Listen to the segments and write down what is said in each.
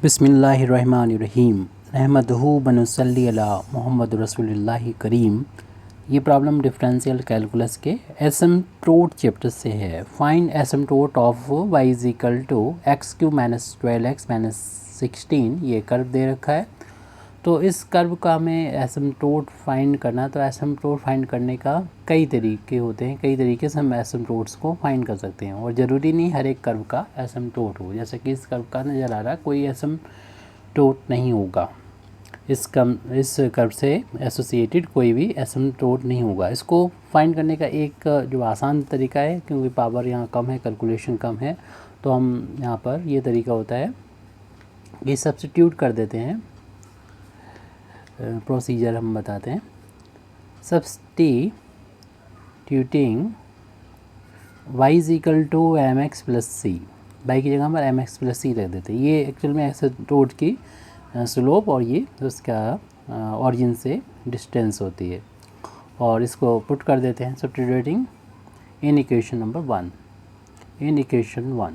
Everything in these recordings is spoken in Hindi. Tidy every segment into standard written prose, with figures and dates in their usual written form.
बिस्मिल्लाहिर्रहमानिर्रहीम अहमदहू बनसल्ली अला मोहम्मद रसूलुल्लाह करीम। ये प्रॉब्लम डिफरेंशियल कैलकुलस के एसिम्प्टोट चैप्टर से है। Find asymptote of y is equal to x cube minus 12x minus 16। ये कर्व दे रखा है, तो इस कर्व का हमें एसिम्प्टोट फाइंड करना। तो एसिम्प्टोट फाइंड करने का कई तरीके होते हैं, कई तरीके से हम एसिम्प्टोट्स को फाइंड कर सकते हैं और ज़रूरी नहीं हर एक कर्व का एसिम्प्टोट हो। जैसे कि इस कर्व का नज़र आ रहा है, कोई एसिम्प्टोट नहीं होगा। इस कर्व से एसोसिएटेड कोई भी एसिम्प्टोट नहीं होगा। इसको फाइंड करने का एक जो आसान तरीका है, क्योंकि पावर यहाँ कम है, कैलकुलेशन कम है, तो हम यहाँ पर ये तरीका होता है कि सब्स्टिट्यूट कर देते हैं। प्रोसीजर हम बताते हैं। Substituting y is equal to m x plus c, y की जगह पर एम एक्स प्लस सी रख देते हैं। ये एक्चुअल में एसिम्प्टोट की स्लोप और ये उसका ऑरिजिन से डिस्टेंस होती है, और इसको पुट कर देते हैं substituting in equation number 1। In equation 1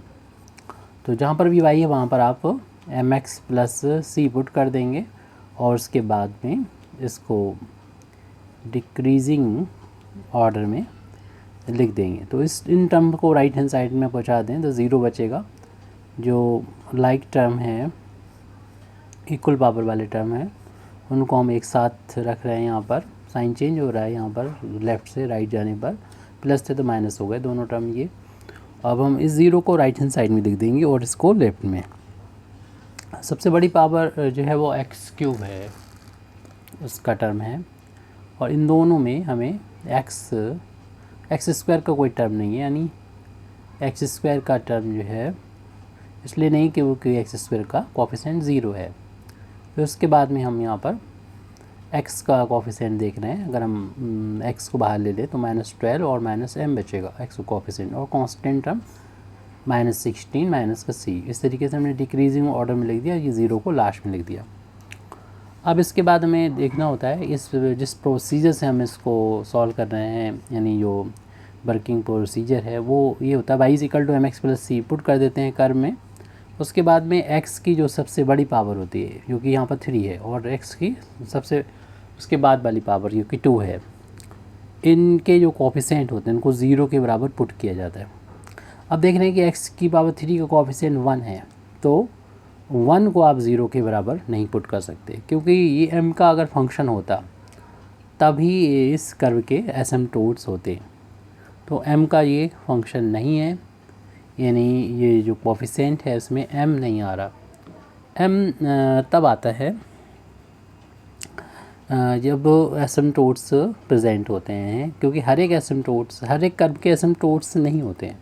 तो जहाँ पर भी y है वहाँ पर आप M x plus c put कर देंगे और उसके बाद में इसको डिक्रीजिंग ऑर्डर में लिख देंगे। तो इन टर्म को राइट हैंड साइड में पहुंचा दें तो ज़ीरो बचेगा। जो लाइक टर्म है, इक्वल पावर वाले टर्म है, उनको हम एक साथ रख रहे हैं। यहाँ पर साइन चेंज हो रहा है, यहाँ पर लेफ़्ट से राइट जाने पर प्लस थे तो माइनस हो गए दोनों टर्म ये। अब हम इस ज़ीरो को राइट हैंड साइड में लिख देंगे और इसको लेफ़्ट में। सबसे बड़ी पावर जो है वो एक्स क्यूब है, उसका टर्म है, और इन दोनों में हमें एक्स स्क्वायर का कोई टर्म नहीं है, यानी एक्स स्क्वायर का टर्म जो है इसलिए नहीं क्योंकि एक्स स्क्वायर का कोफिशिएंट ज़ीरो है। फिर उसके बाद में हम यहाँ पर एक्स का कोफिशिएंट देख रहे हैं। अगर हम एक्स को बाहर ले लें तो -12 और -m बचेगा एक्स का कोफिशिएंट, और कांस्टेंट टर्म -16 माइनस का सी। इस तरीके से हमने डिक्रीजिंग ऑर्डर में लिख दिया, ये ज़ीरो को लास्ट में लिख दिया। अब इसके बाद हमें देखना होता है इस जिस प्रोसीजर से हम इसको सॉल्व कर रहे हैं, यानी जो वर्किंग प्रोसीजर है वो ये होता है y is equal to m x plus c put कर देते हैं कर्व में। उसके बाद में x की जो सबसे बड़ी पावर होती है, जो कि यहाँ पर 3 है, और x की सबसे उसके बाद वाली पावर जो कि 2 है, इनके जो कोफिशिएंट होते हैं उनको ज़ीरो के बराबर पुट किया जाता है। अब देख रहे हैं कि x की पावर 3 का कोफिशिएंट 1 है, तो 1 को आप ज़ीरो के बराबर नहीं पुट कर सकते, क्योंकि ये m का अगर फंक्शन होता तभी इस कर्व के एसिम्प्टोट्स होते। तो m का ये फंक्शन नहीं है, यानी ये जो कोफिशिएंट है उसमें m नहीं आ रहा। m तब आता है जब एसिम्प्टोट्स प्रेजेंट होते हैं, क्योंकि हर एक कर्व के एसिम्प्टोट्स नहीं होते हैं।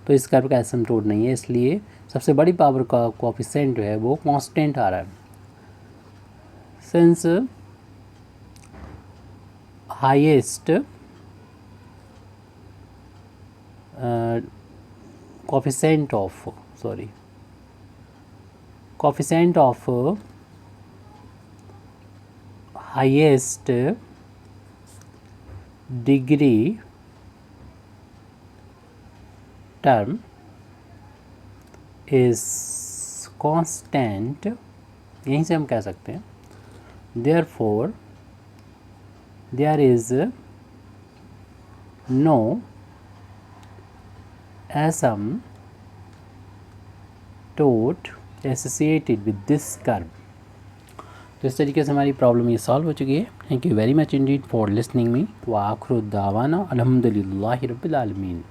तो इस कर्व का एसिम्प्टोट नहीं है, इसलिए सबसे बड़ी पावर का कोफिशिएंट जो है वो कांस्टेंट आ रहा है। Since highest coefficient of highest degree term is constant, यहीं से हम कह सकते हैं therefore there is no asymptote associated with this curve. तो इस तरीके से हमारी प्रॉब्लम ये सॉल्व हो चुकी है। Thank you very much Indeed for listening me. व आखिर दावाना अल्हम्दुलिल्लाहि रब्बिल आलमीन।